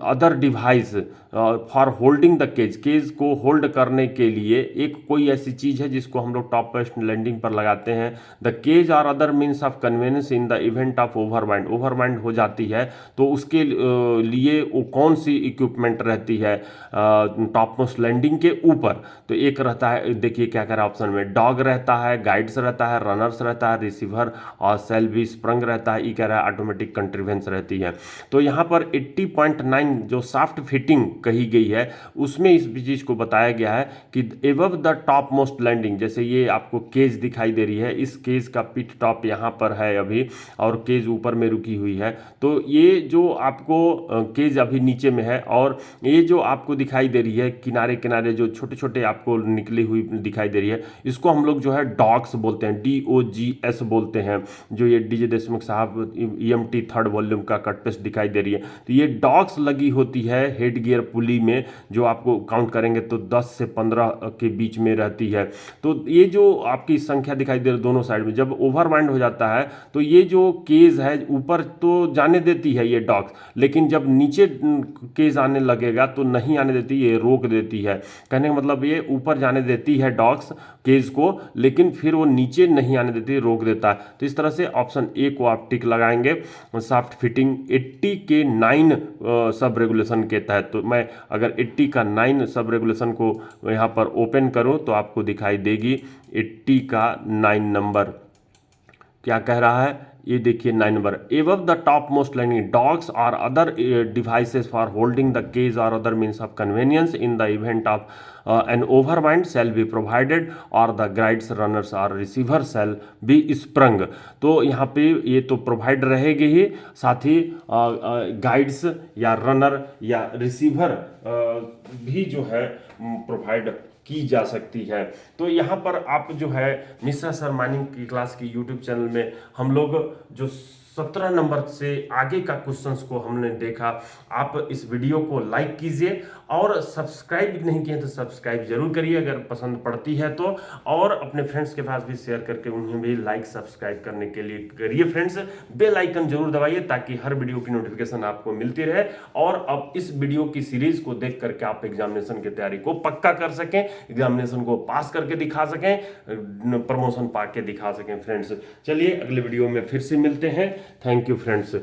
other device for holding the cage, cage को होल्ड करने के लिए एक कोई ऐसी चीज है जिसको हम लोग टॉप मोस्ट लैंडिंग पर लगाते हैं। द केज और other means of convenience in the event of overwind, overwind हो जाती है तो उसके लिए वो कौन सी इक्विपमेंट रहती है टॉप मोस्ट लैंडिंग के ऊपर। तो एक रहता है, देखिए क्या कह रहा है ऑप्शन में, डॉग रहता है, गाइड्स रहता है, रनर्स रहता है, रिसीवर और सेल भी स्प्रंग रहता है, ये कह रहा है ऑटोमेटिक कंट्रीवेंस रहती है। तो यहाँ पर 80.9 जो सॉफ्ट फिटिंग कही गई है उसमें इस चीज को बताया गया है कि above the top most landing, जैसे ये आपको केज दिखाई दे रही है, इस केज का पिट टॉप यहाँ पर है अभी और केज ऊपर में रुकी हुई है। तो ये जो आपको केज अभी नीचे में है और ये जो आपको दिखाई दे रही है किनारे किनारे जो छोटे छोटे आपको निकली हुई दिखाई दे रही है, इसको हम लोग जो है डॉग्स बोलते हैं, DOGS बोलते हैं। जो ये DJ देशमुख साहब EMT थर्ड वॉल्यूम का कट पेस्ट दिखाई दे रही है, तो ये डॉग्स लगी होती है हेड गियर पुली में, जो आपको काउंट करेंगे तो 10 से 15 के बीच में रहती है। तो ये जो आपकी संख्या दिखाई दे रही है दोनों साइड में, जब ओवरबाइंड हो जाता है तो ये जो केज है ऊपर तो जाने देती है ये डॉग्स, लेकिन जब नीचे केज आने लगेगा तो नहीं आने देती, ये रोक देती है। कहने का मतलब ये ऊपर जाने देती है डॉग्स केज को, लेकिन फिर वो नीचे नहीं आने देती, रोक देता है। तो इस तरह से ऑप्शन ए को आप टिक लगाएंगे। सॉफ्ट फिटिंग 80 के 9 सब रेगुलेशन के तहत, तो मैं अगर 80 का 9 सब रेगुलेशन को यहाँ पर ओपन करूँ तो आपको दिखाई देगी 80 का 9 नंबर क्या कह रहा है, ये देखिए 9 number, above the top most landing dogs और other devices for holding the cage और other means of convenience in the event of an overwind shall be provided और द गाइड्स रनर्स और रिसीवर सेल बी स्प्रंग। तो यहाँ पे ये तो प्रोवाइड रहेगी ही, साथ ही गाइड्स या रनर या रिसीवर भी जो है प्रोवाइड की जा सकती है। तो यहाँ पर आप जो है मिश्रा सर माइनिंग की क्लास की यूट्यूब चैनल में हम लोग जो 17 नंबर से आगे का क्वेश्चंस को हमने देखा। आप इस वीडियो को लाइक कीजिए और सब्सक्राइब नहीं किए तो सब्सक्राइब जरूर करिए अगर पसंद पड़ती है तो, और अपने फ्रेंड्स के पास भी शेयर करके उन्हें भी लाइक सब्सक्राइब करने के लिए करिए फ्रेंड्स। बेल आइकन जरूर दबाइए ताकि हर वीडियो की नोटिफिकेशन आपको मिलती रहे और अब इस वीडियो की सीरीज को देख करके आप एग्जामिनेशन की तैयारी को पक्का कर सकें, एग्जामिनेशन को पास करके दिखा सकें, प्रमोशन पा के दिखा सकें फ्रेंड्स। चलिए अगले वीडियो में फिर से मिलते हैं। Thank you friends.